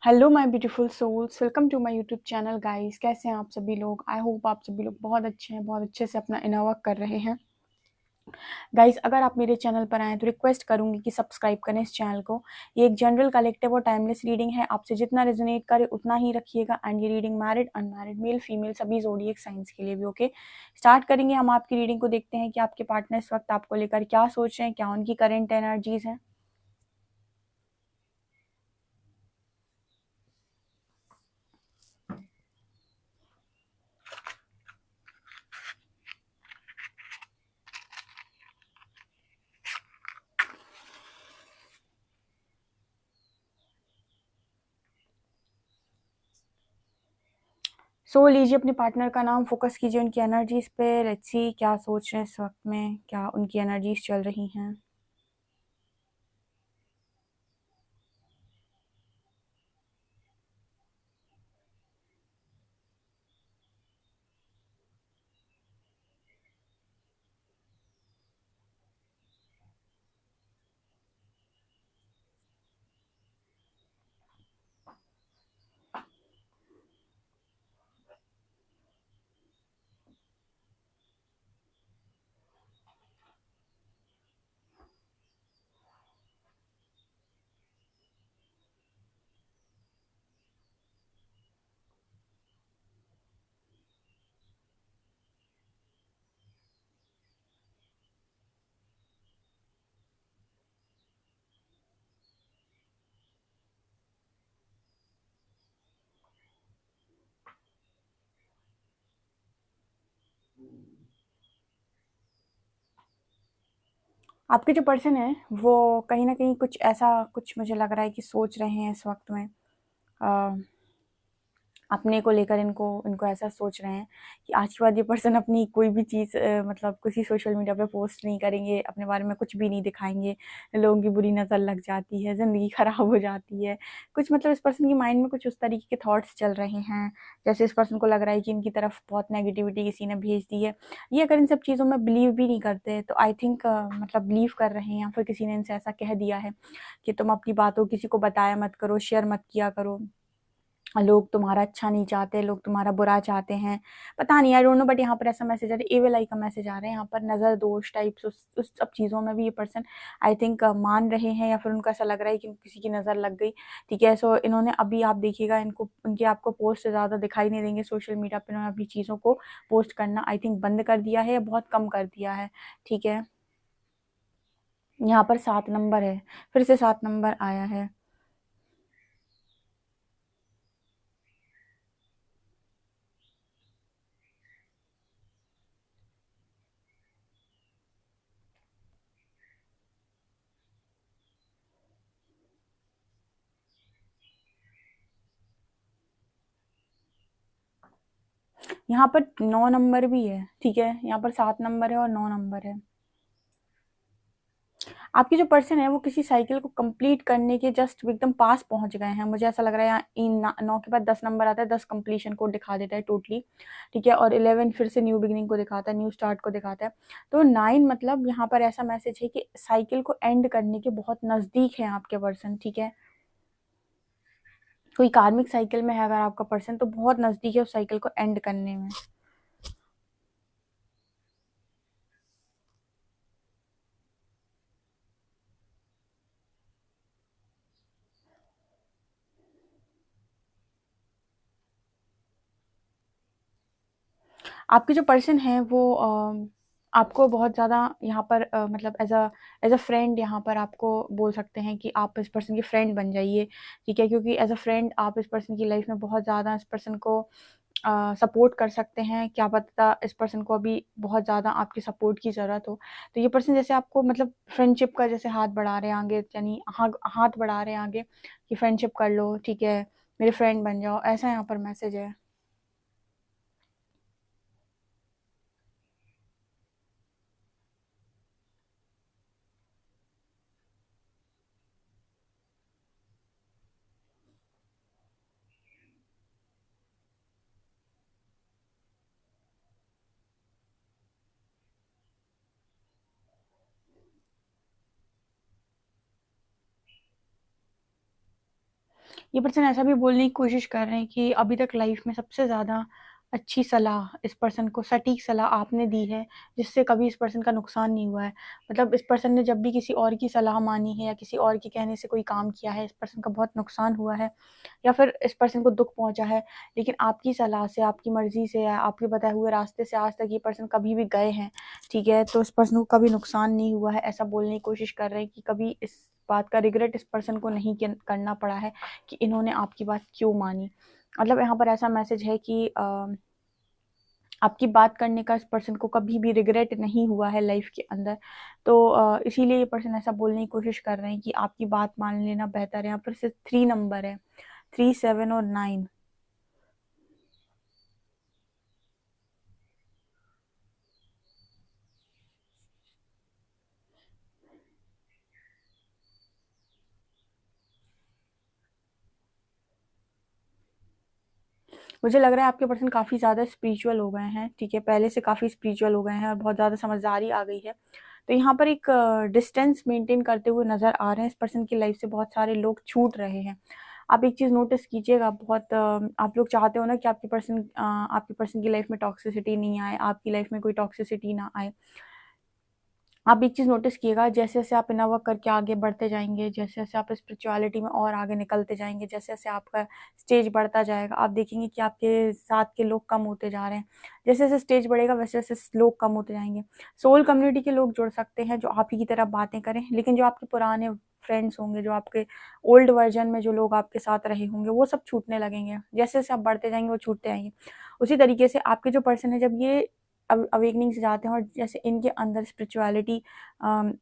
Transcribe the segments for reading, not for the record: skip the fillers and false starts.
Hello my beautiful souls, welcome to my YouTube channel guys. कैसे हैं आप सभी लोग? आई होप आप सभी लोग बहुत अच्छे हैं, बहुत अच्छे से अपना इनर वर्क कर रहे हैं। गाइस, अगर आप मेरे चैनल पर आएँ तो रिक्वेस्ट करूंगी कि सब्सक्राइब करें इस चैनल को। ये एक जनरल कलेक्टिव और टाइमलेस रीडिंग है। आपसे जितना रेजोनेट करे उतना ही रखिएगा। एंड ये reading married, unmarried, male, female सभी ज़ोडिएक साइंस के लिए भी ओके। स्टार्ट करेंगे हम आपकी रीडिंग को। देखते हैं कि आपके पार्टनर इस वक्त आपको लेकर क्या सोच रहे हैं, क्या उनकी करेंट एनर्जीज हैं। लीजिए अपने पार्टनर का नाम, फोकस कीजिए उनकी एनर्जीज पे। लेट्स सी क्या सोच रहे हैं इस वक्त में, क्या उनकी एनर्जीज चल रही हैं। आपके जो पर्सन है वो कहीं ना कहीं कुछ ऐसा कुछ मुझे लग रहा है कि सोच रहे हैं इस वक्त में। अपने को लेकर इनको इनको ऐसा सोच रहे हैं कि आज के बाद ये पर्सन अपनी कोई भी चीज़ मतलब किसी सोशल मीडिया पे पोस्ट नहीं करेंगे, अपने बारे में कुछ भी नहीं दिखाएंगे। लोगों की बुरी नज़र लग जाती है, ज़िंदगी ख़राब हो जाती है। कुछ मतलब इस पर्सन की माइंड में कुछ उस तरीके के थॉट्स चल रहे हैं, जैसे इस पर्सन को लग रहा है कि इनकी तरफ बहुत नेगेटिविटी किसी ने भेज दी है। ये अगर इन सब चीज़ों में बिलीव भी नहीं करते तो आई थिंक मतलब बिलीव कर रहे हैं, या फिर किसी ने इनसे ऐसा कह दिया है कि तुम अपनी बातों किसी को बताया मत करो, शेयर मत किया करो, लोग तुम्हारा अच्छा नहीं चाहते, लोग तुम्हारा बुरा चाहते हैं। पता नहीं, आई डोंट नो, बट यहाँ पर ऐसा मैसेज आ रहा है, एविल आई का मैसेज आ रहा है यहाँ पर। नज़र दोष टाइप्स उस सब चीज़ों में भी ये पर्सन आई थिंक मान रहे हैं, या फिर उनको ऐसा लग रहा है कि किसी की नज़र लग गई। ठीक है, सो इन्होंने अभी आप देखिएगा इनको उनके आपको पोस्ट ज़्यादा दिखाई नहीं देंगे सोशल मीडिया पर। इन्होंने अपनी चीज़ों को पोस्ट करना आई थिंक बंद कर दिया है, या बहुत कम कर दिया है। ठीक है, यहाँ पर 7 नंबर है, फिर से 7 नंबर आया है। यहाँ पर 9 नंबर भी है। ठीक है, यहाँ पर 7 नंबर है और 9 नंबर है। आपकी जो पर्सन है वो किसी साइकिल को कंप्लीट करने के जस्ट एकदम पास पहुंच गए हैं। मुझे ऐसा लग रहा है यहाँ इन 9 के बाद 10 नंबर आता है, 10 कंप्लीशन को दिखा देता है टोटली। ठीक है, और 11 फिर से न्यू बिगिनिंग को दिखाता है, न्यू स्टार्ट को दिखाता है। तो 9 मतलब यहाँ पर ऐसा मैसेज है कि साइकिल को एंड करने के बहुत नजदीक है आपके पर्सन। ठीक है, कोई कार्मिक साइकिल में है अगर आपका पर्सन, तो बहुत नजदीक है उस साइकिल को एंड करने में। आपके जो पर्सन है वो आपको बहुत ज़्यादा यहाँ पर मतलब एज अ फ्रेंड यहाँ पर आपको बोल सकते हैं कि आप इस पर्सन की फ्रेंड बन जाइए। ठीक है, क्योंकि एज अ फ्रेंड आप इस पर्सन की लाइफ में बहुत ज़्यादा इस पर्सन को सपोर्ट कर सकते हैं। क्या पता इस पर्सन को अभी बहुत ज़्यादा आपकी सपोर्ट की ज़रूरत हो, तो ये पर्सन जैसे आपको मतलब फ्रेंडशिप का जैसे हाथ बढ़ा रहे हैं आगे, यानी हाथ बढ़ा रहे हैं आगे कि फ्रेंडशिप कर लो। ठीक है, मेरे फ्रेंड बन जाओ, ऐसा यहाँ पर मैसेज है। ये पर्सन ऐसा भी बोलने की कोशिश कर रहे हैं कि अभी तक लाइफ में सबसे ज़्यादा अच्छी सलाह इस पर्सन को, सटीक सलाह आपने दी है, जिससे कभी इस पर्सन का नुकसान नहीं हुआ है। मतलब इस पर्सन ने जब भी किसी और की सलाह मानी है या किसी और के कहने से कोई काम किया है, इस पर्सन का बहुत नुकसान हुआ है या फिर इस पर्सन को दुःख पहुँचा है। लेकिन आपकी सलाह से, आपकी मर्ज़ी से या आपके बताए हुए रास्ते से आज तक ये पर्सन कभी भी गए हैं, ठीक है? तो इस पर्सन को कभी नुकसान नहीं हुआ है, ऐसा बोलने की कोशिश कर रहे हैं कि कभी इस बात का रिग्रेट इस पर्सन को नहीं करना पड़ा है कि इन्होंने आपकी बात क्यों मानी। मतलब यहाँ पर ऐसा मैसेज है कि आपकी बात करने का इस पर्सन को कभी भी रिग्रेट नहीं हुआ है लाइफ के अंदर। तो इसीलिए ये पर्सन ऐसा बोलने की कोशिश कर रहे हैं कि आपकी बात मान लेना बेहतर है। यहाँ पर सिर्फ 3 नंबर है, 3, 7 और 9। मुझे लग रहा है आपके पर्सन काफ़ी ज़्यादा स्पिरिचुअल हो गए हैं, ठीक है? पहले से काफ़ी स्पिरिचुअल हो गए हैं और बहुत ज़्यादा समझदारी आ गई है। तो यहाँ पर एक डिस्टेंस मेंटेन करते हुए नज़र आ रहे हैं। इस पर्सन की लाइफ से बहुत सारे लोग छूट रहे हैं। आप एक चीज़ नोटिस कीजिएगा, बहुत आप लोग चाहते हो ना कि आपके पर्सन की लाइफ में टॉक्सिसिटी नहीं आए, आपकी लाइफ में कोई टॉक्सिसिटी ना आए। आप एक चीज़ नोटिस कीजिएगा, जैसे-जैसे आप इनर वर्क करके आगे बढ़ते जाएँगे, जैसे-जैसे आप स्पिरिचुअलिटी में और आगे निकलते जाएँगे, जैसे-जैसे आपका स्टेज बढ़ता जाएगा, आप देखेंगे कि आपके साथ के लोग कम होते जा रहे हैं। जैसे-जैसे स्टेज बढ़ेगा, वैसे-वैसे लोग कम होते जाएँगे। सोल कम्युनिटी के लोग जुड़ सकते हैं, जो आप ही की तरह बातें करें, लेकिन जो आपके पुराने फ्रेंड्स होंगे, जो आपके ओल्ड वर्ज़न में जो लोग आपके साथ रहे होंगे, वो सब छूटने लगेंगे। जैसे-जैसे आप बढ़ते जाएँगे, वो छूटते जाएँगे। उसी तरीके से आपके जो पर्सन है, जब ये अवेकनिंग से जाते हैं और जैसे इनके अंदर स्पिरिचुअलिटी अ,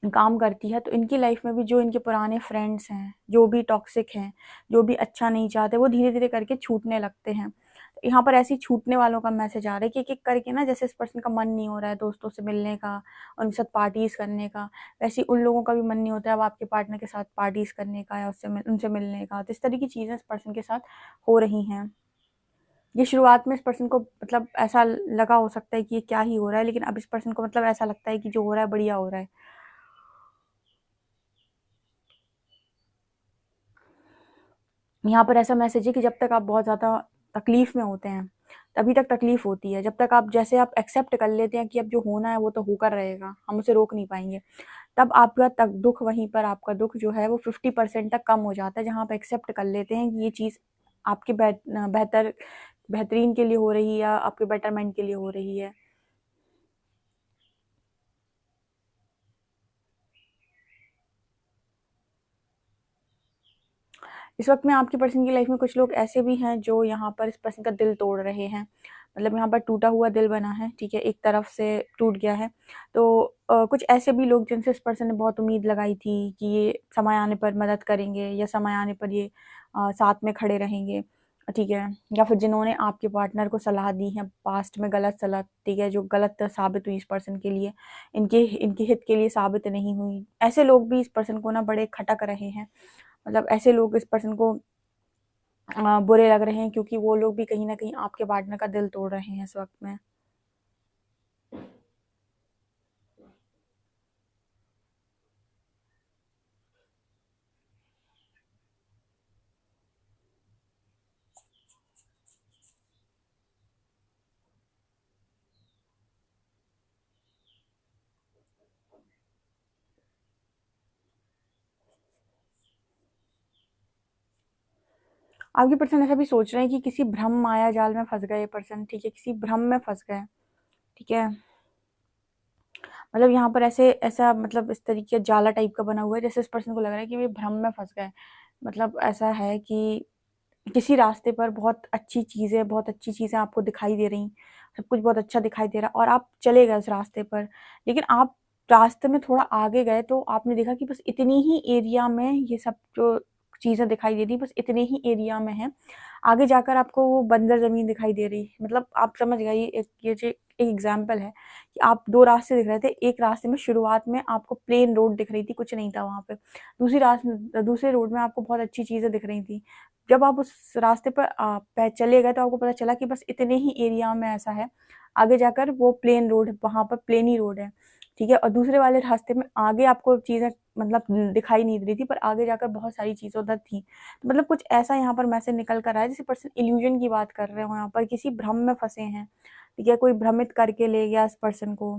काम करती है, तो इनकी लाइफ में भी जो इनके पुराने फ्रेंड्स हैं, जो भी टॉक्सिक हैं, जो भी अच्छा नहीं चाहते, वो धीरे-धीरे करके छूटने लगते हैं। यहाँ पर ऐसे ही छूटने वालों का मैसेज आ रहा है कि एक-एक करके ना, जैसे इस पर्सन का मन नहीं हो रहा है दोस्तों से मिलने का, उनके साथ पार्टीज़ करने का, वैसे ही उन लोगों का भी मन नहीं होता है अब आपके पार्टनर के साथ पार्टीज़ करने का या उनसे मिलने का। तो इस तरह की चीज़ें इस पर्सन के साथ हो रही हैं। ये शुरुआत में इस पर्सन को मतलब ऐसा लगा हो सकता है कि ये क्या ही हो रहा है, लेकिन अब इस पर्सन को मतलब ऐसा लगता है कि जो हो रहा है बढ़िया हो रहा है। यहाँ पर ऐसा मैसेज है कि जब तक आप बहुत ज़्यादा तकलीफ़ में होते हैं, तभी तक तकलीफ़ होती है। जब तक आप एक्सेप्ट कर लेते हैं कि अब जो होना है वो तो होकर रहेगा, हम उसे रोक नहीं पाएँगे। तब आपका तक दुःख वहीं पर आपका दुःख जो है वो 50% तक कम हो जाता है, जहाँ आप एक्सेप्ट कर लेते हैं कि ये चीज़ आपके बेहतरीन के लिए हो रही है या आपके बेटरमेंट के लिए हो रही है। इस वक़्त में आपके पर्सन की लाइफ़ में कुछ लोग ऐसे भी हैं जो यहाँ पर इस पर्सन का दिल तोड़ रहे हैं। मतलब यहाँ पर टूटा हुआ दिल बना है, ठीक है? एक तरफ से टूट गया है। तो कुछ ऐसे भी लोग जिनसे इस पर्सन ने बहुत उम्मीद लगाई थी कि ये समय आने पर मदद करेंगे या समय आने पर ये साथ में खड़े रहेंगे, ठीक है? या फिर जिन्होंने आपके पार्टनर को सलाह दी है पास्ट में गलत सलाह, ठीक है? जो गलत साबित हुई इस पर्सन के लिए, इनके इनके हित के लिए साबित नहीं हुई। ऐसे लोग भी इस पर्सन को ना बड़े खटक रहे हैं। मतलब ऐसे लोग इस पर्सन को बुरे लग रहे हैं क्योंकि वो लोग भी कहीं न कहीं आपके पार्टनर का दिल तोड़ रहे हैं इस वक़्त में। आपके पर्सन ऐसा भी सोच रहे हैं कि किसी भ्रम माया जाल में फँस गए ये पर्सन, ठीक है? किसी भ्रम में फँस गए, ठीक है? मतलब यहाँ पर ऐसा मतलब इस तरीके जाला टाइप का बना हुआ है, जैसे इस पर्सन को लग रहा है कि वे भ्रम में फँस गए। मतलब ऐसा है कि किसी रास्ते पर बहुत अच्छी चीज़ें आपको दिखाई दे रहीं, सब कुछ बहुत अच्छा दिखाई दे रहा और आप चले गए उस रास्ते पर। लेकिन आप रास्ते में थोड़ा आगे गए तो आपने देखा कि बस इतनी ही एरिया में ये सब जो चीज़ें दिखाई दे रही, बस इतने ही एरिया में हैं। आगे जाकर आपको वो बंजर ज़मीन दिखाई दे रही। मतलब आप समझ गए, ये जो एक एग्ज़ाम्पल है कि आप 2 रास्ते दिख रहे थे। एक रास्ते में शुरुआत में आपको प्लेन रोड दिख रही थी, कुछ नहीं था वहाँ पे। दूसरे रोड में आपको बहुत अच्छी चीज़ें दिख रही थी। जब आप उस रास्ते पर चले गए तो आपको पता चला कि बस इतने ही एरिया में ऐसा है। आगे जाकर वो प्लेन रोड, वहाँ पर प्लेन ही रोड है। ठीक है? और दूसरे वाले रास्ते में आगे आपको चीज़ें मतलब दिखाई नहीं दे रही थी, पर आगे जाकर बहुत सारी चीज़ें उधर थी। तो मतलब कुछ ऐसा यहाँ पर मैसेज निकल कर आया है, जैसे पर्सन इल्यूज़न की बात कर रहे हो यहाँ पर, किसी भ्रम में फँसे हैं, ठीक है? कोई भ्रमित करके ले गया इस पर्सन को।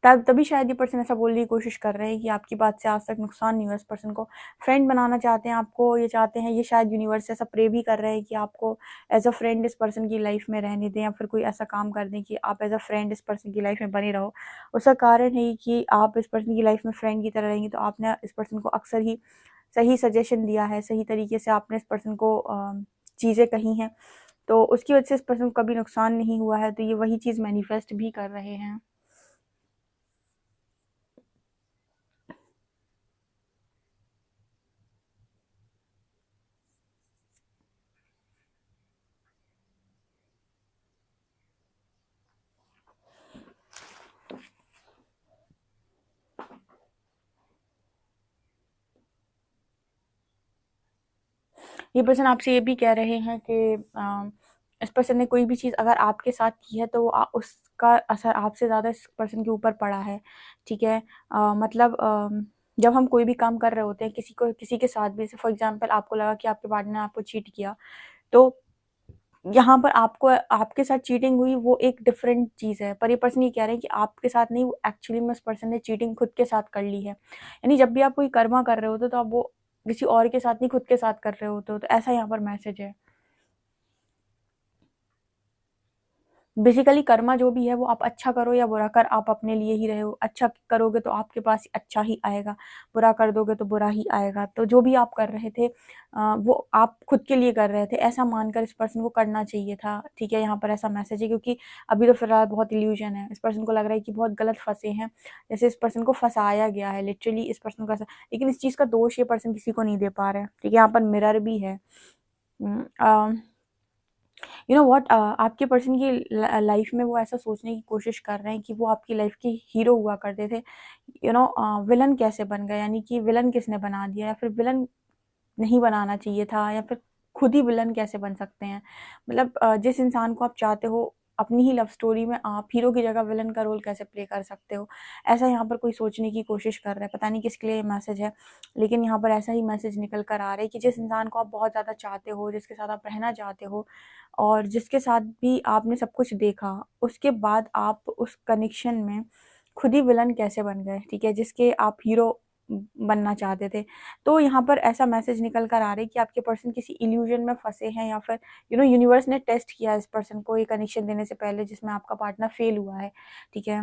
तब तभी शायद ये पर्सन ऐसा बोलने की कोशिश कर रहे हैं कि आपकी बात से आज तक नुकसान नहीं हुआ इस पर्सन को। फ्रेंड बनाना चाहते हैं आपको, ये चाहते हैं, ये शायद यूनिवर्स से ऐसा प्रे भी कर रहे हैं कि आपको एज़ अ फ्रेंड इस पर्सन की लाइफ में रहने दें, या फिर कोई ऐसा काम कर दें कि आप एज़ अ फ्रेंड इस पर्सन की लाइफ में बने रहो। उसका कारण है कि आप इस पर्सन की लाइफ में फ्रेंड की तरह रहेंगे, तो आपने इस पर्सन को अक्सर ही सही सजेशन दिया है, सही तरीके से आपने इस पर्सन को चीज़ें कही हैं, तो उसकी वजह से इस पर्सन को कभी नुकसान नहीं हुआ है, तो ये वही चीज़ मैनिफेस्ट भी कर रहे हैं। ये पर्सन आपसे ये भी कह रहे हैं कि इस पर्सन ने कोई भी चीज़ अगर आपके साथ की है, तो उसका असर आपसे ज़्यादा इस पर्सन के ऊपर पड़ा है, ठीक है? मतलब जब हम कोई भी काम कर रहे होते हैं, किसी के साथ भी, फॉर एग्ज़ाम्पल आपको लगा कि आपके पार्टनर ने आपको चीट किया, तो यहाँ पर आपको आपके साथ चीटिंग हुई, वो एक डिफरेंट चीज़ है, पर ये पर्सन ये कह रहे हैं कि आपके साथ नहीं, वो एक्चुअली में उस पर्सन ने चीटिंग खुद के साथ कर ली है। यानी जब भी आप कोई कर्मा कर रहे होते हो, तो आप वो किसी और के साथ नहीं, खुद के साथ कर रहे होते हो, तो ऐसा यहाँ पर मैसेज है। बेसिकली कर्मा जो भी है, वो आप अच्छा करो या बुरा कर, आप अपने लिए ही रहे हो। अच्छा करोगे तो आपके पास अच्छा ही आएगा, बुरा कर दोगे तो बुरा ही आएगा। तो जो भी आप कर रहे थे वो आप खुद के लिए कर रहे थे, ऐसा मानकर इस पर्सन को करना चाहिए था, ठीक है? यहाँ पर ऐसा मैसेज है, क्योंकि अभी तो फिलहाल बहुत इल्यूजन है। इस पर्सन को लग रहा है कि बहुत गलत फँसे हैं, जैसे इस पर्सन को फँसाया गया है, लिटरली इस पर्सन को ऐसा, लेकिन इस चीज़ का दोष ये पर्सन किसी को नहीं दे पा रहे हैं, ठीक है? यहाँ पर मिरर भी है। यू नो व्हाट, आपके पर्सन की लाइफ में वो ऐसा सोचने की कोशिश कर रहे हैं कि वो आपकी लाइफ के हीरो हुआ करते थे, यू नो विलन कैसे बन गए, यानी कि विलन किसने बना दिया, या फिर विलन नहीं बनाना चाहिए था, या फिर खुद ही विलन कैसे बन सकते हैं। मतलब जिस इंसान को आप चाहते हो, अपनी ही लव स्टोरी में आप हीरो की जगह विलन का रोल कैसे प्ले कर सकते हो, ऐसा यहाँ पर कोई सोचने की कोशिश कर रहा है। पता नहीं किसके लिए ये मैसेज है, लेकिन यहाँ पर ऐसा ही मैसेज निकल कर आ रहा है कि जिस इंसान को आप बहुत ज़्यादा चाहते हो, जिसके साथ आप रहना चाहते हो, और जिसके साथ भी आपने सब कुछ देखा, उसके बाद आप उस कनेक्शन में खुद ही विलन कैसे बन गए, ठीक है? जिसके आप हीरो बनना चाहते थे। तो यहाँ पर ऐसा मैसेज निकल कर आ रहा है कि आपके पर्सन किसी इल्यूजन में फँसे हैं, या फिर यूनिवर्स ने टेस्ट किया इस पर्सन को ये कनेक्शन देने से पहले, जिसमें आपका पार्टनर फेल हुआ है, ठीक है?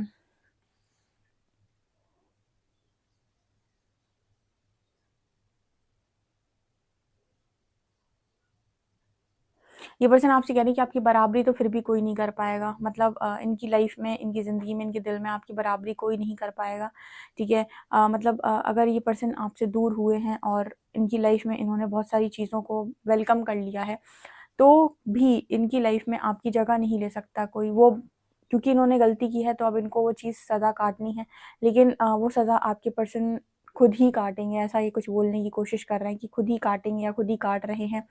ये पर्सन आपसे कह रहे हैं कि आपकी बराबरी तो फिर भी कोई नहीं कर पाएगा, मतलब इनकी लाइफ में, इनकी ज़िंदगी में, इनके दिल में आपकी बराबरी कोई नहीं कर पाएगा, ठीक है? मतलब अगर ये पर्सन आपसे दूर हुए हैं और इनकी लाइफ में इन्होंने बहुत सारी चीज़ों को वेलकम कर लिया है, तो भी इनकी लाइफ में आपकी जगह नहीं ले सकता कोई। वो, क्योंकि इन्होंने गलती की है, तो अब इनको वो चीज़ सज़ा काटनी है, लेकिन वो सज़ा आपके पर्सन खुद ही काटेंगे, ऐसा ये कुछ बोलने की कोशिश कर रहे हैं कि खुद ही काटेंगे या खुद ही काट रहे हैं,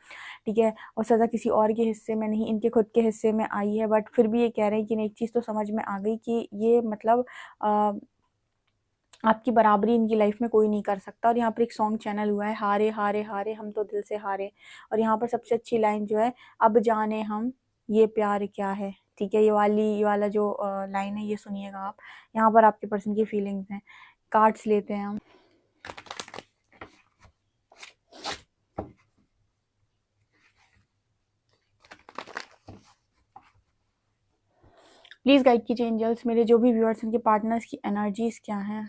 ठीक है? और सज़ा किसी और के हिस्से में नहीं, इनके खुद के हिस्से में आई है, बट फिर भी ये कह रहे हैं कि एक चीज़ तो समझ में आ गई कि ये मतलब अ, आपकी बराबरी इनकी लाइफ में कोई नहीं कर सकता। और यहाँ पर एक सॉन्ग चैनल हुआ है, हारे हारे हारे हम तो दिल से हारे, और यहाँ पर सबसे अच्छी लाइन जो है, अब जाने हम ये प्यार क्या है, ठीक है? ये वाला जो लाइन है, ये सुनिएगा आप। यहाँ पर आपके पर्सन की फीलिंग्स हैं। कार्ड्स लेते हैं हम। प्लीज़ गाइड कीजिए एंजल्स, मेरे जो भी व्यूअर्स, उनके पार्टनर्स की एनर्जीज़ क्या हैं?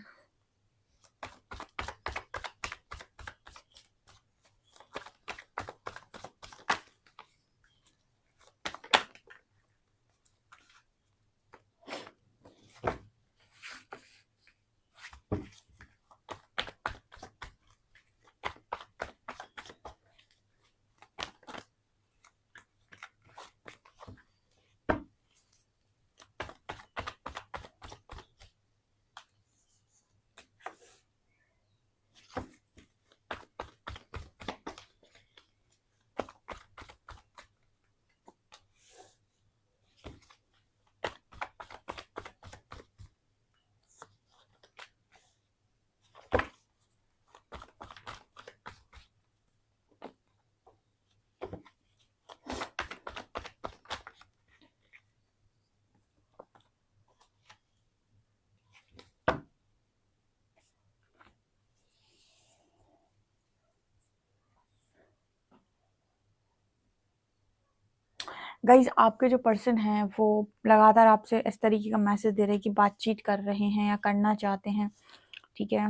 गाइज़ आपके जो पर्सन हैं वो लगातार आपसे इस तरीके का मैसेज दे रहे हैं कि बातचीत कर रहे हैं या करना चाहते हैं, ठीक है।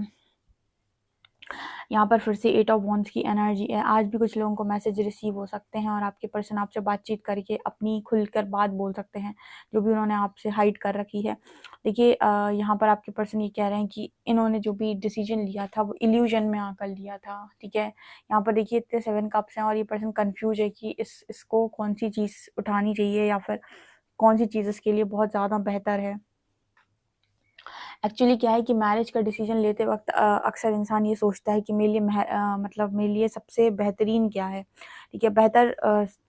यहाँ पर फिर से 8 ऑफ वॉन्ड्स की एनर्जी है। आज भी कुछ लोगों को मैसेज रिसीव हो सकते हैं और आपके पर्सन आपसे बातचीत करके अपनी खुलकर बात बोल सकते हैं, जो भी उन्होंने आपसे हाइड कर रखी है। देखिए यहाँ पर आपके पर्सन ये कह रहे हैं कि इन्होंने जो भी डिसीजन लिया था वो इल्यूजन में आकर लिया था, ठीक है। यहाँ पर देखिए इतने 7 कप्स हैं और ये पर्सन कन्फ्यूज़ है कि इसको कौन-सी चीज़ उठानी चाहिए या फिर कौन-सी चीज़ इसके लिए बहुत ज़्यादा बेहतर है। एक्चुअली क्या है कि मैरिज का डिसीजन लेते वक़्त अक्सर इंसान ये सोचता है कि मेरे लिए मतलब मेरे लिए सबसे बेहतरीन क्या है, ठीक है? बेहतर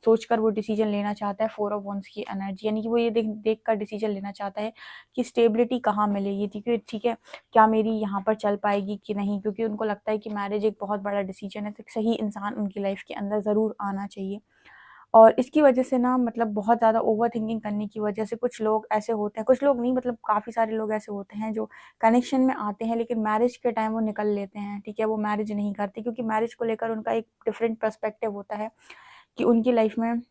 सोचकर वो डिसीजन लेना चाहता है। 4 ऑफ वंस की एनर्जी यानी कि वो ये देख कर डिसीजन लेना चाहता है कि स्टेबिलिटी कहाँ मिलेगी, ठीक है? क्या मेरी यहाँ पर चल पाएगी कि नहीं? क्योंकि उनको लगता है कि मैरिज एक बहुत बड़ा डिसीजन है, तो एक सही इंसान उनकी लाइफ़ के अंदर ज़रूर आना चाहिए। और इसकी वजह से ना मतलब बहुत ज़्यादा ओवरथिंकिंग करने की वजह से कुछ लोग ऐसे होते हैं, कुछ लोग नहीं मतलब काफ़ी सारे लोग ऐसे होते हैं जो कनेक्शन में आते हैं लेकिन मैरिज के टाइम वो निकल लेते हैं, ठीक है? वो मैरिज नहीं करते क्योंकि मैरिज को लेकर उनका एक डिफरेंट पर्सपेक्टिव होता है कि उनकी लाइफ में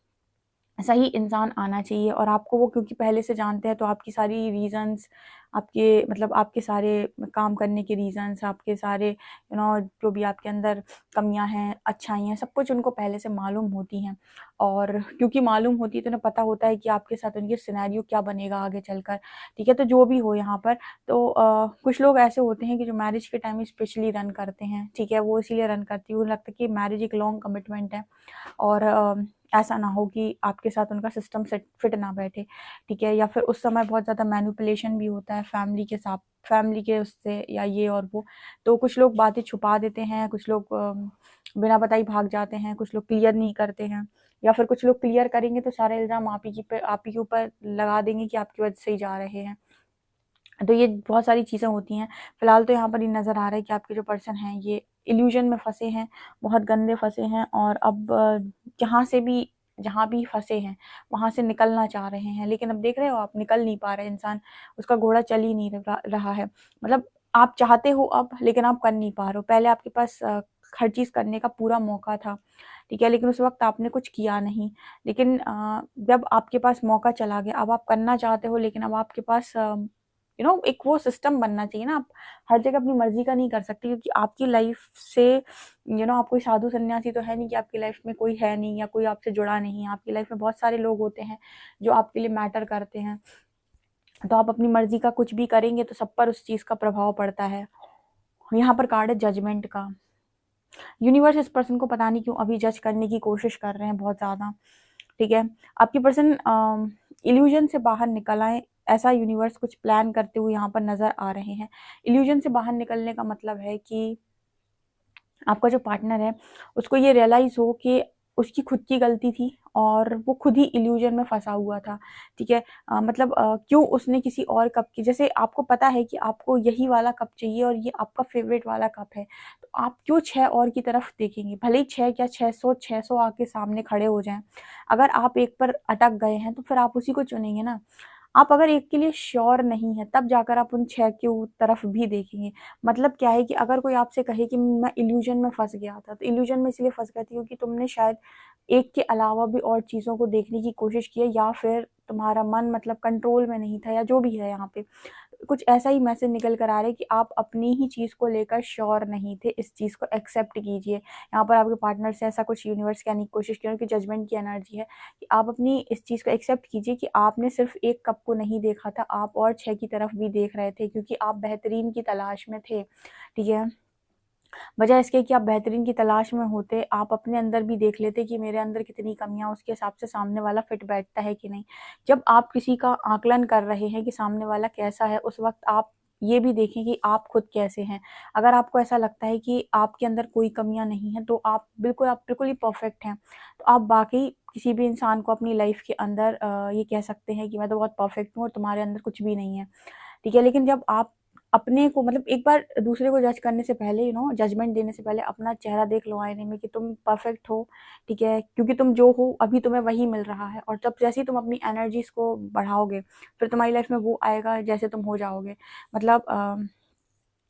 सही इंसान आना चाहिए और आपको वो क्योंकि पहले से जानते हैं तो आपकी सारी रीज़न्स, आपके मतलब आपके सारे काम करने के रीज़न्स, आपके सारे जो भी आपके अंदर कमियां हैं, अच्छाई हैं, सब कुछ उनको पहले से मालूम होती हैं। और क्योंकि मालूम होती है तो उन्हें पता होता है कि आपके साथ उनकी सिनेरियो क्या बनेगा आगे चलकर, ठीक है। तो जो भी हो यहाँ पर तो कुछ लोग ऐसे होते हैं कि जो मैरिज के टाइम स्पेशली रन करते हैं, ठीक है। वो इसीलिए रन करती है, उन्हें लगता है कि मैरिज एक लॉन्ग कमिटमेंट है और ऐसा ना हो कि आपके साथ उनका सिस्टम सेट फिट ना बैठे, ठीक है। या फिर उस समय बहुत ज़्यादा मैनिपुलेशन भी होता है फैमिली के साथ, फैमिली के उससे या ये और वो। तो कुछ लोग बातें छुपा देते हैं, कुछ लोग बिना बताए भाग जाते हैं, कुछ लोग क्लियर नहीं करते हैं या फिर कुछ लोग क्लियर करेंगे तो सारे इल्ज़ाम आप ही के ऊपर लगा देंगे कि आपकी वजह से ही जा रहे हैं। तो ये बहुत सारी चीज़ें होती हैं। फ़िलहाल तो यहाँ पर ये नज़र आ रहा है कि आपके जो पर्सन हैं ये इल्यूज़न में फँसे हैं, बहुत गंदे फँसे हैं और अब जहाँ भी फँसे हैं, वहाँ से निकलना चाह रहे हैं। लेकिन अब देख रहे हो आप निकल नहीं पा रहे इंसान, उसका घोड़ा चल ही नहीं रहा है। मतलब आप चाहते हो अब लेकिन आप कर नहीं पा रहे हो। पहले आपके पास हर चीज़ करने का पूरा मौका था, ठीक है? लेकिन उस वक़्त आपने कुछ किया नहीं। लेकिन जब आपके पास मौका चला गया, अब आप करना चाहते हो लेकिन अब आपके पास एक वो सिस्टम बनना चाहिए ना। आप हर जगह अपनी मर्ज़ी का नहीं कर सकते क्योंकि आपकी लाइफ़ से आप कोई साधु सन्यासी तो है नहीं कि आपकी लाइफ़ में कोई है नहीं या कोई आपसे जुड़ा नहीं है। आपकी लाइफ़ में बहुत सारे लोग होते हैं जो आपके लिए मैटर करते हैं। तो आप अपनी मर्ज़ी का कुछ भी करेंगे तो सब पर उस चीज़ का प्रभाव पड़ता है। यहाँ पर कार्ड है जजमेंट का। यूनिवर्स इस पर्सन को पता नहीं क्यों अभी जज करने की कोशिश कर रहे हैं बहुत ज़्यादा, ठीक है। आपकी पर्सन इल्यूजन से बाहर निकल आए, ऐसा यूनिवर्स कुछ प्लान करते हुए यहाँ पर नज़र आ रहे हैं। इल्यूजन से बाहर निकलने का मतलब है कि आपका जो पार्टनर है, उसको ये रियलाइज़ हो कि उसकी खुद की गलती थी और वो खुद ही इल्यूजन में फँसा हुआ था, ठीक है? मतलब क्यों उसने किसी और कप की जैसे आपको पता है कि आपको यही वाला कप चाहिए और ये आपका फ़ेवरेट वाला कप है, तो आप क्यों 6 और की तरफ देखेंगे? भले ही 6 क्या 600 आपके सामने खड़े हो जाएँ, अगर आप एक पर अटक गए हैं, तो फिर आप उसी को चुनेंगे ना। आप अगर एक के लिए श्योर नहीं हैं, तब जाकर आप उन 6 की तरफ भी देखेंगे। मतलब क्या है कि अगर कोई आपसे कहे कि मैं इल्यूज़न में फँस गया था, तो इल्यूज़न में इसलिए फँस गए थे क्योंकि तुमने शायद एक के अलावा भी और चीज़ों को देखने की कोशिश की है या फिर तुम्हारा मन मतलब कंट्रोल में नहीं था या जो भी है यहाँ पे। कुछ ऐसा ही मैसेज निकल कर आ रहा है कि आप अपनी ही चीज़ को लेकर श्योर नहीं थे, इस चीज़ को एक्सेप्ट कीजिए। यहाँ पर आपके पार्टनर से ऐसा कुछ यूनिवर्स कहने की कोशिश की उनकी जजमेंट की एनर्जी है कि आप अपनी इस चीज़ को एक्सेप्ट कीजिए कि आपने सिर्फ़ एक कप को नहीं देखा था, आप और 6 की तरफ भी देख रहे थे क्योंकि आप बेहतरीन की तलाश में थे, ठीक है? बजाय इसके कि आप बेहतरीन की तलाश में होते, आप अपने अंदर भी देख लेते कि मेरे अंदर कितनी कमियाँ, उसके हिसाब से सामने वाला फिट बैठता है कि नहीं। जब आप किसी का आकलन कर रहे हैं कि सामने वाला कैसा है, उस वक़्त आप ये भी देखें कि आप खुद कैसे हैं। अगर आपको ऐसा लगता है कि आपके अंदर कोई कमियाँ नहीं हैं, तो आप बिल्कुल ही परफ़ेक्ट हैं। तो आप वाक़ई किसी भी इंसान को अपनी लाइफ़ के अंदर ये कह सकते हैं कि मैं तो बहुत परफ़ेक्ट हूँ और तुम्हारे अंदर कुछ भी नहीं है। ठीक है? लेकिन जब आप अपने को मतलब एक बार दूसरे को जज करने से पहले जजमेंट देने से पहले अपना चेहरा देख लो आईने में कि तुम परफेक्ट हो, ठीक है? क्योंकि तुम जो हो अभी तुम्हें वही मिल रहा है और जब जैसे ही तुम अपनी एनर्जीज़ को बढ़ाओगे, फिर तुम्हारी लाइफ़ में वो आएगा जैसे तुम हो जाओगे। मतलब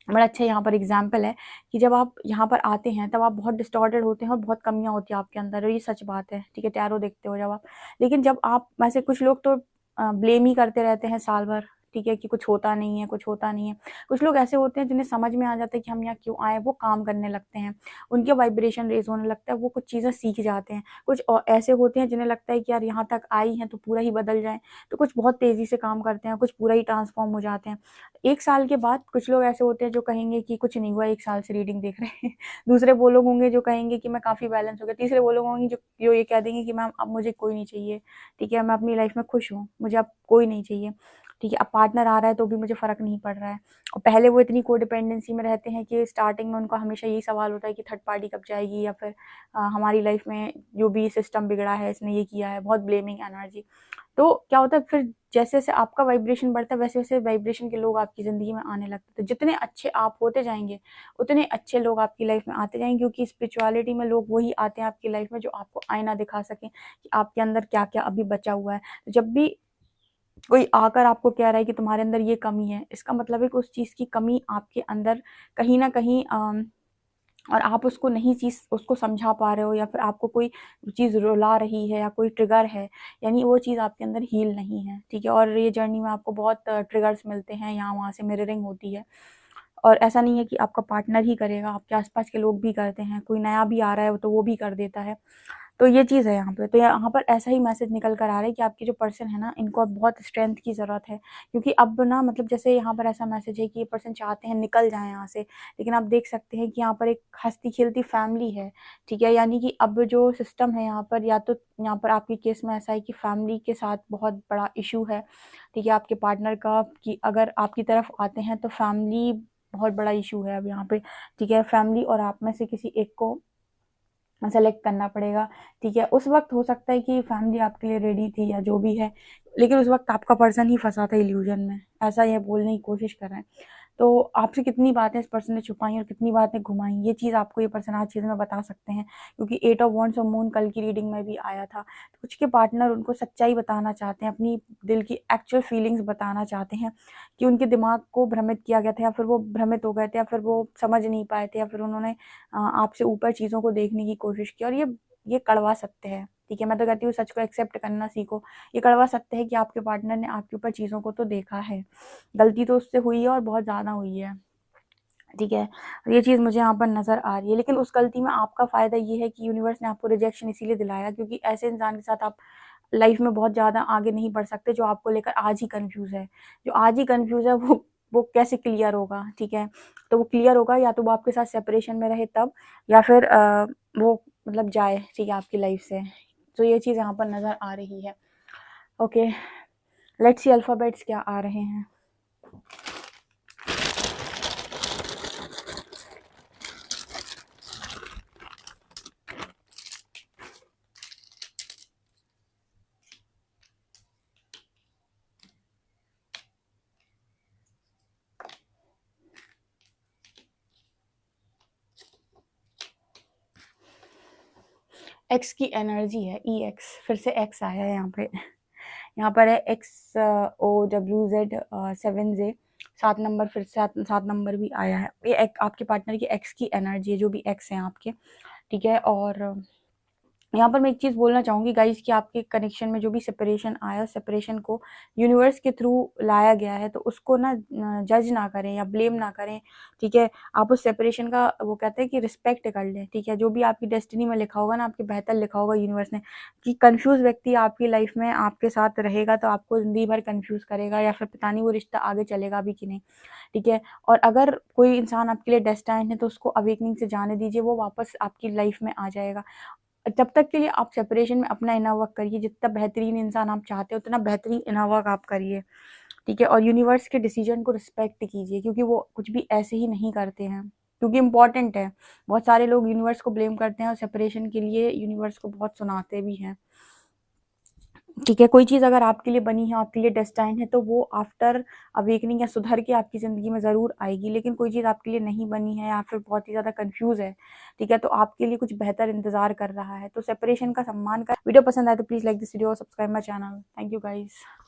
बड़ा अच्छा यहाँ पर एग्जाम्पल है कि जब आप यहाँ पर आते हैं तब आप बहुत डिस्टॉर्टेड होते हैं और बहुत कमियाँ होती हैं आपके अंदर, और ये सच बात है, ठीक है। टैरो देखते हो जब आप, लेकिन जब आप वैसे कुछ लोग तो ब्लेम ही करते रहते हैं साल भर, ठीक है, कि कुछ होता नहीं है, कुछ होता नहीं है। कुछ लोग ऐसे होते हैं जिन्हें समझ में आ जाता है कि हम यहाँ क्यों आए, वो काम करने लगते हैं, उनके वाइब्रेशन रेज होने लगता है, वो कुछ चीज़ें सीख जाते हैं। कुछ और ऐसे होते हैं जिन्हें लगता है कि यार यहाँ तक आई हैं तो पूरा ही बदल जाए, तो कुछ बहुत तेज़ी से काम करते हैं, कुछ पूरा ही ट्रांसफॉर्म हो जाते हैं। 1 साल के बाद कुछ लोग ऐसे होते हैं जो कहेंगे कि कुछ नहीं हुआ, 1 साल से रीडिंग देख रहे हैं। दूसरे वो लोग होंगे जो कहेंगे कि मैं काफ़ी बैलेंस हो गया। तीसरे वो लोग होंगे जो ये कह देंगे कि मैम अब मुझे कोई नहीं चाहिए, ठीक है, मैं अपनी लाइफ में खुश हूँ, मुझे अब कोई नहीं चाहिए, ठीक है। अब पार्टनर आ रहा है तो भी मुझे फ़र्क नहीं पड़ रहा है। और पहले वो इतनी कोडिपेंडेंसी में रहते हैं कि स्टार्टिंग में उनका हमेशा यही सवाल होता है कि थर्ड पार्टी कब जाएगी, या फिर हमारी लाइफ में जो भी सिस्टम बिगड़ा है, इसने ये किया है, बहुत ब्लेमिंग एनर्जी। तो क्या होता है फिर, जैसे-जैसे आपका वाइब्रेशन बढ़ता है, वैसे-वैसे वाइब्रेशन के लोग आपकी ज़िंदगी में आने लगते हैं। तो जितने अच्छे आप होते जाएँगे, उतने अच्छे लोग आपकी लाइफ में आते जाएँगे, क्योंकि स्पिरिचुअलिटी में लोग वही आते हैं आपकी लाइफ में जो आपको आईना दिखा सकें कि आपके अंदर क्या-क्या अभी बचा हुआ है। तो जब भी कोई आकर आपको कह रहा है कि तुम्हारे अंदर ये कमी है, इसका मतलब है कि उस चीज़ की कमी आपके अंदर कहीं न कहीं और आप उसको नहीं चीज़ उसको समझा पा रहे हो, या फिर आपको कोई चीज़ रुला रही है या कोई ट्रिगर है, यानी वो चीज़ आपके अंदर हील नहीं है, ठीक है। और ये जर्नी में आपको बहुत ट्रिगर्स मिलते हैं, यहाँ-वहाँ से मिररिंग होती है। और ऐसा नहीं है कि आपका पार्टनर ही करेगा, आपके आस-पास के लोग भी करते हैं, कोई नया भी आ रहा है तो वो भी कर देता है। तो ये चीज़ है यहाँ पे। तो यहाँ पर ऐसा ही मैसेज निकल कर आ रहा है कि आपके जो पर्सन है ना, इनको अब बहुत स्ट्रेंथ की ज़रूरत है। क्योंकि अब ना, मतलब जैसे यहाँ पर ऐसा मैसेज है कि ये पर्सन चाहते हैं निकल जाएँ यहाँ से, लेकिन आप देख सकते हैं कि यहाँ पर एक हँसती-खेलती फैमिली है, ठीक है? यानी कि अब जो सिस्टम है यहाँ पर, या तो यहाँ पर आपके केस में ऐसा है कि फैमिली के साथ बहुत बड़ा इश्यू है, ठीक है? आपके पार्टनर का, कि अगर आपकी तरफ आते हैं तो फैमिली बहुत बड़ा इश्यू है अब यहाँ पे, ठीक है? फैमिली और आप में से किसी एक को सेलेक्ट करना पड़ेगा, ठीक है। उस वक़्त हो सकता है कि फैमिली आपके लिए रेडी थी या जो भी है, लेकिन उस वक़्त आपका पर्सन ही फँसा था इल्यूज़न में, ऐसा ये बोलने की कोशिश कर रहे हैं। तो आपसे कितनी बातें इस पर्सन ने छुपाई और कितनी बातें घुमाई, ये चीज़ आपको ये पर्सन आज चीज़ में बता सकते हैं, क्योंकि 8 ऑफ वांड्स और मून कल की रीडिंग में भी आया था। तो कुछ के पार्टनर उनको सच्चाई बताना चाहते हैं, अपनी दिल की एक्चुअल फीलिंग्स बताना चाहते हैं, कि उनके दिमाग को भ्रमित किया गया था, या फिर वो भ्रमित हो गए थे, या फिर वो समझ नहीं पाए थे, या फिर उन्होंने आपसे ऊपर चीज़ों को देखने की कोशिश की। और ये कड़वा सत्य है, ठीक है? मैं तो कहती हूँ सच को एक्सेप्ट करना सीखो। ये कड़वा सत्य है कि आपके पार्टनर ने आपके ऊपर चीज़ों को तो देखा है। गलती तो उससे हुई है और बहुत ज़्यादा हुई है, ठीक है? ये चीज़ मुझे यहाँ पर नज़र आ रही है, लेकिन उस गलती में आपका फ़ायदा ये है कि यूनिवर्स ने आपको रिजेक्शन इसीलिए दिलाया, क्योंकि ऐसे इंसान के साथ आप लाइफ़ में बहुत ज़्यादा आगे नहीं बढ़ सकते, जो आपको लेकर आज ही कन्फ्यूज़ है। जो आज ही कन्फ्यूज़ है वो कैसे क्लियर होगा, ठीक है? तो वो क्लियर होगा या तो वो आपके साथ सेपरेशन में रहे तब, या फिर वो मतलब जाए, ठीक है, आपकी लाइफ़ से। तो ये चीज़ यहाँ पर नज़र आ रही है। ओके, लेट्स सी अल्फ़ाबेट्स क्या आ रहे हैं। एक्स की एनर्जी है, EX, फिर से एक्स आया है यहाँ पे। यहाँ पर है XOWZ 7J, 7 नंबर, फिर से 7 नंबर भी आया है। ये एक आपके पार्टनर की एक्स की एनर्जी है, जो भी एक्स हैं आपके, ठीक है। और यहाँ पर मैं एक चीज़ बोलना चाहूँगी गाइज़ कि आपके कनेक्शन में जो भी सेपरेशन आया, सेपरेशन को यूनिवर्स के थ्रू लाया गया है, तो उसको ना जज ना करें या ब्लेम ना करें, ठीक है। आप उस सेपरेशन का वो कहते हैं कि रिस्पेक्ट कर लें, ठीक है। जो भी आपकी डेस्टिनी में लिखा होगा ना, आपके बेहतर लिखा होगा यूनिवर्स ने, कि कन्फ्यूज़ व्यक्ति आपकी लाइफ में आपके साथ रहेगा तो आपको ज़िंदगी भर कन्फ्यूज़ करेगा, या फिर पता नहीं वो रिश्ता आगे चलेगा भी कि नहीं, ठीक है। और अगर कोई इंसान आपके लिए डेस्टाइन्ड है तो उसको अवेकनिंग से जाने दीजिए, वो वापस आपकी लाइफ में आ जाएगा। तब तक के लिए आप सेपरेशन में अपना इनर वर्क करिए, जितना बेहतरीन इंसान आप चाहते हो उतना बेहतरीन इनर वर्क आप करिए, ठीक है। और यूनिवर्स के डिसीजन को रिस्पेक्ट कीजिए, क्योंकि वो कुछ भी ऐसे ही नहीं करते हैं, क्योंकि इम्पोर्टेंट है। बहुत सारे लोग यूनिवर्स को ब्लेम करते हैं और सेपरेशन के लिए यूनिवर्स को बहुत सुनाते भी हैं, ठीक है। कोई चीज़ अगर आपके लिए बनी है, आपके लिए डेस्टाइन है, तो वो आफ्टर अवेकनिंग या सुधर के आपकी ज़िंदगी में ज़रूर आएगी। लेकिन कोई चीज़ आपके लिए नहीं बनी है या फिर बहुत ही ज़्यादा कन्फ्यूज़ है, ठीक है, तो आपके लिए कुछ बेहतर इंतज़ार कर रहा है। तो सेपरेशन का सम्मान कर। वीडियो पसंद आए तो प्लीज़ लाइक दिस वीडियो और subscribe my channel. Thank you guys.